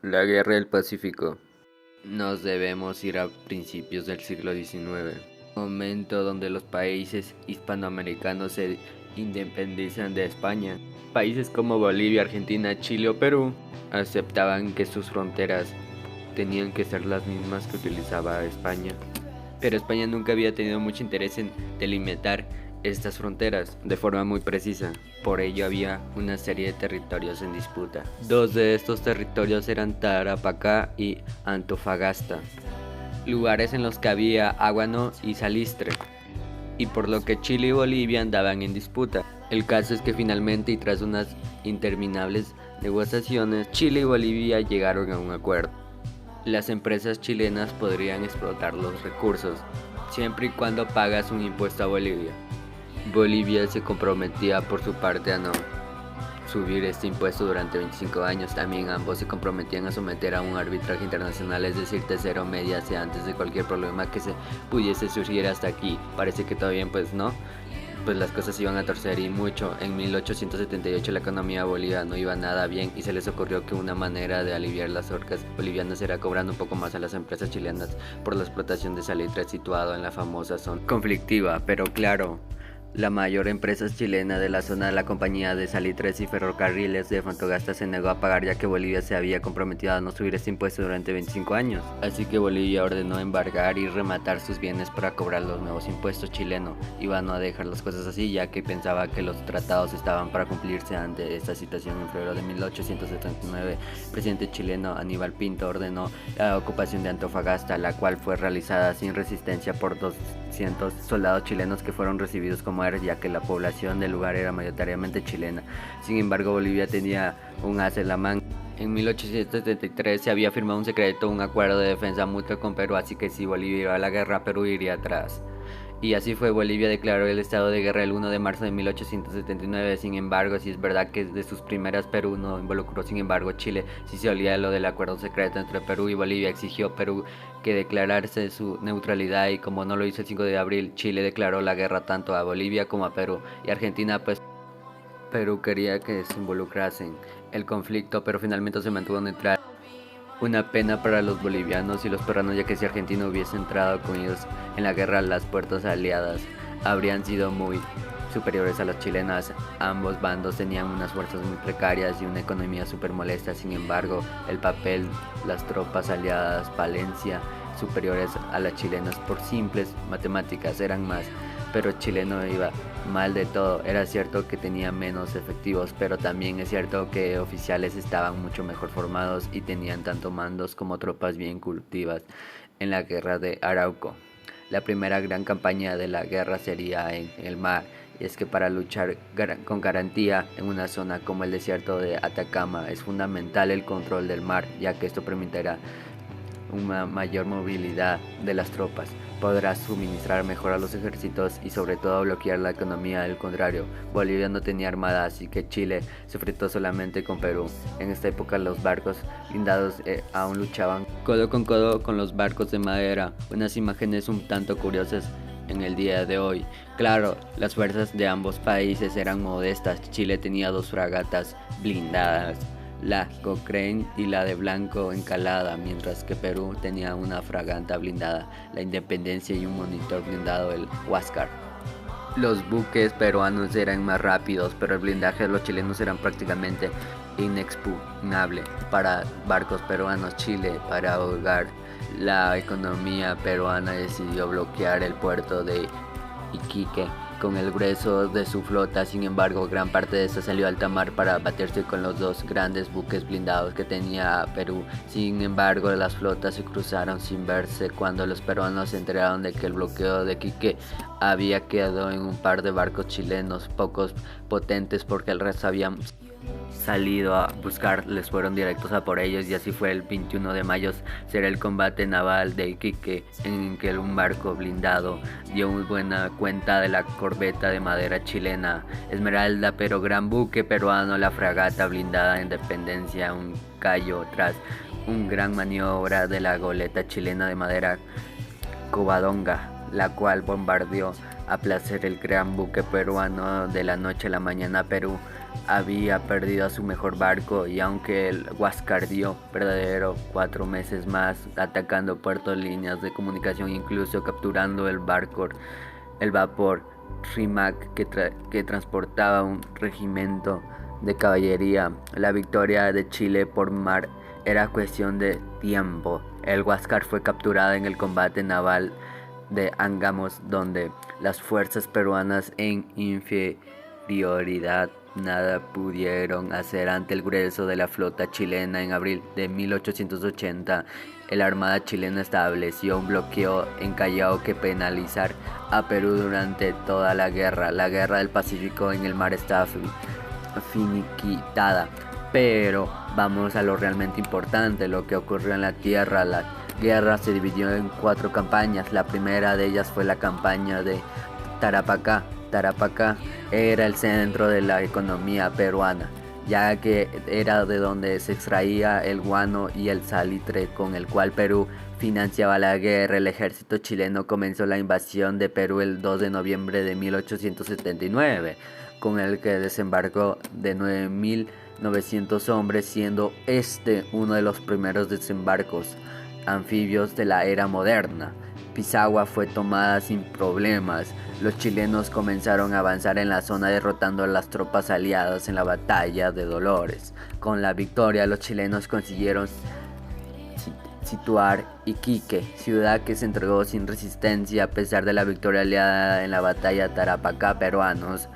La Guerra del Pacífico. Nos debemos ir a principios del siglo XIX, momento donde los países hispanoamericanos se independizan de España. Países como Bolivia, Argentina, Chile o Perú aceptaban que sus fronteras tenían que ser las mismas que utilizaba España. Pero España nunca había tenido mucho interés en delimitar estas fronteras de forma muy precisa. Por ello había una serie de territorios en disputa. Dos de estos territorios eran Tarapacá y Antofagasta, lugares en los que había águano y salistre, y por lo que Chile y Bolivia andaban en disputa. El caso es que finalmente, y tras unas interminables negociaciones, Chile y Bolivia llegaron a un acuerdo. Las empresas chilenas podrían explotar los recursos, siempre y cuando pagas un impuesto a Bolivia. Bolivia se comprometía por su parte a no subir este impuesto durante 25 años. También ambos se comprometían a someter a un arbitraje internacional, es decir, tercero mediase antes de cualquier problema que se pudiese surgir. Hasta aquí parece que todavía pues no, pues las cosas iban a torcer y mucho. En 1878 la economía boliviana no iba nada bien y se les ocurrió que una manera de aliviar las orcas bolivianas era cobrando un poco más a las empresas chilenas por la explotación de salitre situado en la famosa zona conflictiva. Pero claro, la mayor empresa chilena de la zona, la Compañía de Salitres y Ferrocarriles de Antofagasta, se negó a pagar, ya que Bolivia se había comprometido a no subir este impuesto durante 25 años. Así que Bolivia ordenó embargar y rematar sus bienes para cobrar los nuevos impuestos chilenos. Iban a dejar las cosas así, ya que pensaba que los tratados estaban para cumplirse. Ante esta situación, en febrero de 1879, el presidente chileno Aníbal Pinto ordenó la ocupación de Antofagasta, la cual fue realizada sin resistencia por 200 soldados chilenos que fueron recibidos como héroes, ya que la población del lugar era mayoritariamente chilena. Sin embargo, Bolivia tenía un as en la manga. En 1873 se había firmado un acuerdo de defensa mutua con Perú, así que si Bolivia iba a la guerra, Perú iría atrás. Y así fue. Bolivia declaró el estado de guerra el 1 de marzo de 1879. Sin embargo, si es verdad que de sus primeras Perú no involucró, sin embargo Chile sí se olía lo del acuerdo secreto entre Perú y Bolivia. Exigió Perú que declararse su neutralidad, y como no lo hizo el 5 de abril, Chile declaró la guerra tanto a Bolivia como a Perú. Y Argentina, pues Perú quería que se involucrasen el conflicto, pero finalmente se mantuvo neutral. Una pena para los bolivianos y los peruanos, ya que si Argentina hubiese entrado con ellos en la guerra, las fuerzas aliadas habrían sido muy superiores a las chilenas. Ambos bandos tenían unas fuerzas muy precarias y una economía súper molesta. Sin embargo, el papel, las tropas aliadas Palencia superiores a las chilenas por simples matemáticas, eran más, pero Chile no iba mal de todo. Era cierto que tenía menos efectivos, pero también es cierto que oficiales estaban mucho mejor formados y tenían tanto mandos como tropas bien cultivadas. En la guerra de Arauco, la primera gran campaña de la guerra sería en el mar, y es que para luchar con garantía en una zona como el desierto de Atacama es fundamental el control del mar, ya que esto permitirá una mayor movilidad de las tropas, podrá suministrar mejor a los ejércitos y sobre todo bloquear la economía. Del contrario, Bolivia no tenía armada, así que Chile se enfrentó solamente con Perú. En esta época los barcos blindados aún luchaban codo con los barcos de madera, unas imágenes un tanto curiosas en el día de hoy. Claro, las fuerzas de ambos países eran modestas. Chile tenía dos fragatas blindadas, la Cochrane y la de Blanco Encalada, mientras que Perú tenía una fragata blindada, la Independencia, y un monitor blindado, el Huáscar. Los buques peruanos eran más rápidos, pero el blindaje de los chilenos era prácticamente inexpugnable para barcos peruanos. Chile, para ahogar la economía peruana, decidió bloquear el puerto de Iquique con el grueso de su flota. Sin embargo, gran parte de esta salió a alta mar para batirse con los dos grandes buques blindados que tenía Perú. Sin embargo, las flotas se cruzaron sin verse cuando los peruanos se enteraron de que el bloqueo de Iquique había quedado en un par de barcos chilenos, pocos potentes porque el resto habían salido a buscar, les fueron directos a por ellos, y así fue. El 21 de mayo será el combate naval de Iquique, en que un barco blindado dio muy buena cuenta de la corbeta de madera chilena Esmeralda, pero gran buque peruano, la fragata blindada Independencia, un callo tras una gran maniobra de la goleta chilena de madera Covadonga, la cual bombardeó a placer el gran buque peruano. De la noche a la mañana, Perú había perdido a su mejor barco y aunque el Huáscar dio verdadero 4 meses más atacando puertos, líneas de comunicación, incluso capturando el vapor Rímac que transportaba un regimiento de caballería, la victoria de Chile por mar era cuestión de tiempo. El Huáscar fue capturada en el combate naval de Angamos, donde las fuerzas peruanas en inferioridad nada pudieron hacer ante el grueso de la flota chilena. En abril de 1880, la Armada chilena estableció un bloqueo en Callao que penalizar a Perú durante toda la guerra. La guerra del Pacífico en el mar estaba finiquitada. Pero vamos a lo realmente importante, lo que ocurrió en la tierra. La guerra se dividió en 4 campañas. La primera de ellas fue la campaña de Tarapacá. Tarapacá era el centro de la economía peruana, ya que era de donde se extraía el guano y el salitre con el cual Perú financiaba la guerra. El ejército chileno comenzó la invasión de Perú el 2 de noviembre de 1879, con el que desembarcó de 9.900 hombres, siendo este uno de los primeros desembarcos anfibios de la era moderna. Pisagua fue tomada sin problemas. Los chilenos comenzaron a avanzar en la zona derrotando a las tropas aliadas en la batalla de Dolores. Con la victoria, los chilenos consiguieron situar Iquique, ciudad que se entregó sin resistencia a pesar de la victoria aliada en la batalla de Tarapacá. Peruanos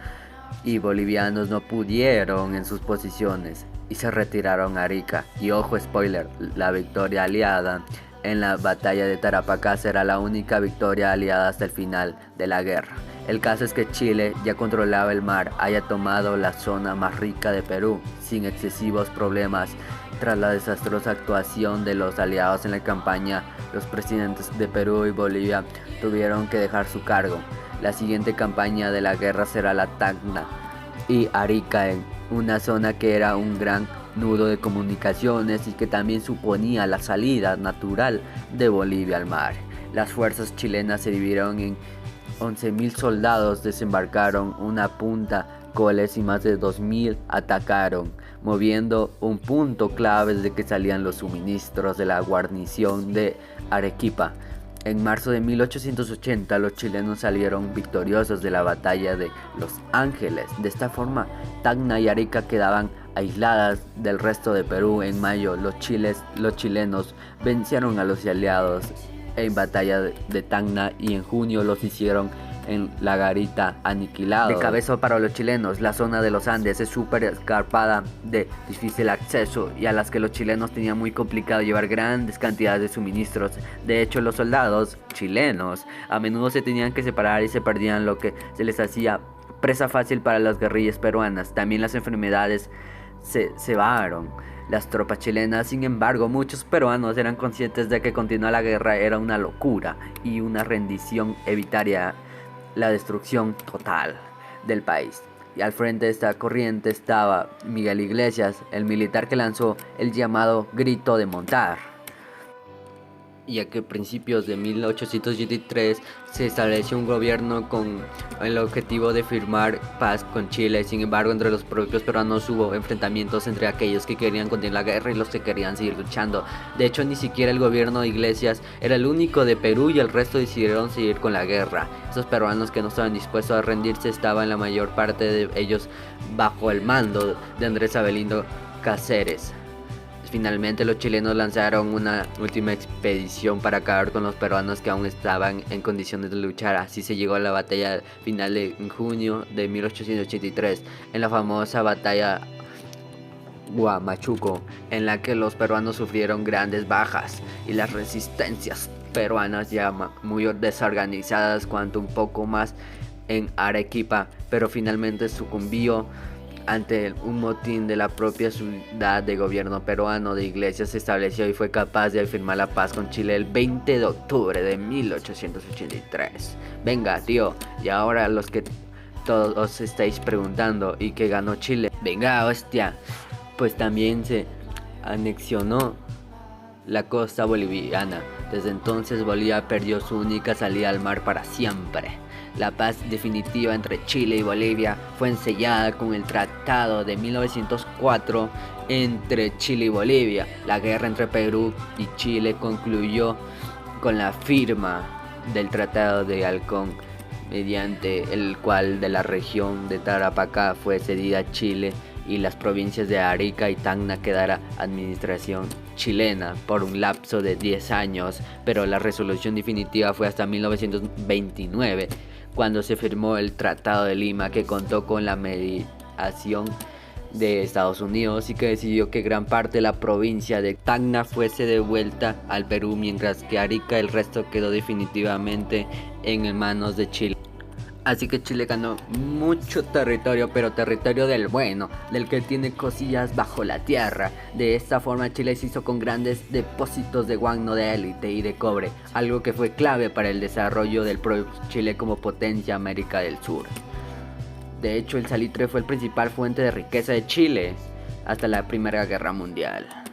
y bolivianos no pudieron en sus posiciones y se retiraron a Arica. Y ojo, spoiler, la victoria aliada en la batalla de Tarapacá será la única victoria aliada hasta el final de la guerra. El caso es que Chile ya controlaba el mar, haya tomado la zona más rica de Perú sin excesivos problemas. Tras la desastrosa actuación de los aliados en la campaña, los presidentes de Perú y Bolivia tuvieron que dejar su cargo. La siguiente campaña de la guerra será la Tacna y Arica, en una zona que era un gran nudo de comunicaciones y que también suponía la salida natural de Bolivia al mar. Las fuerzas chilenas se dividieron en 11.000 soldados, desembarcaron una punta Coles y más de 2.000 atacaron, moviendo un punto clave desde que salían los suministros de la guarnición de Arequipa. En marzo de 1880 los chilenos salieron victoriosos de la batalla de Los Ángeles. De esta forma, Tacna y Arica quedaban aisladas del resto de Perú. En mayo, los chilenos vencieron a los aliados en batalla de Tacna y en junio los hicieron en La Garita aniquilados. De cabeza para los chilenos, la zona de los Andes es súper escarpada, de difícil acceso y a las que los chilenos tenían muy complicado llevar grandes cantidades de suministros. De hecho, los soldados chilenos a menudo se tenían que separar y se perdían, lo que se les hacía presa fácil para las guerrillas peruanas. También las enfermedades se cebaron las tropas chilenas. Sin embargo, muchos peruanos eran conscientes de que continuar la guerra era una locura y una rendición evitaría la destrucción total del país. Y al frente de esta corriente estaba Miguel Iglesias, el militar que lanzó el llamado grito de montar, ya que a principios de 1883 se estableció un gobierno con el objetivo de firmar paz con Chile. Sin embargo, entre los propios peruanos hubo enfrentamientos entre aquellos que querían continuar la guerra y los que querían seguir luchando. De hecho, ni siquiera el gobierno de Iglesias era el único de Perú y el resto decidieron seguir con la guerra. Esos peruanos que no estaban dispuestos a rendirse estaban la mayor parte de ellos bajo el mando de Andrés Abelindo Cáceres. Finalmente los chilenos lanzaron una última expedición para acabar con los peruanos que aún estaban en condiciones de luchar. Así se llegó a la batalla final en junio de 1883, en la famosa batalla Huamachuco, en la que los peruanos sufrieron grandes bajas y las resistencias peruanas ya muy desorganizadas cuanto un poco más en Arequipa, pero finalmente sucumbió ante un motín de la propia ciudad. De gobierno peruano de Iglesias se estableció y fue capaz de firmar la paz con Chile el 20 de octubre de 1883. Venga, tío, y ahora los que todos os estáis preguntando, ¿y qué ganó Chile? Venga, hostia, pues también se anexionó la costa boliviana. Desde entonces Bolivia perdió su única salida al mar para siempre. La paz definitiva entre Chile y Bolivia fue sellada con el Tratado de 1904 entre Chile y Bolivia. La guerra entre Perú y Chile concluyó con la firma del Tratado de Halcón, mediante el cual de la región de Tarapacá fue cedida a Chile y las provincias de Arica y Tacna quedara administración chilena por un lapso de 10 años, pero la resolución definitiva fue hasta 1929, cuando se firmó el Tratado de Lima, que contó con la mediación de Estados Unidos y que decidió que gran parte de la provincia de Tacna fuese devuelta al Perú, mientras que Arica el resto quedó definitivamente en manos de Chile. Así que Chile ganó mucho territorio, pero territorio del bueno, del que tiene cosillas bajo la tierra. De esta forma Chile se hizo con grandes depósitos de guano de élite y de cobre, algo que fue clave para el desarrollo del propio Chile como potencia América del Sur. De hecho, el salitre fue la principal fuente de riqueza de Chile hasta la Primera Guerra Mundial.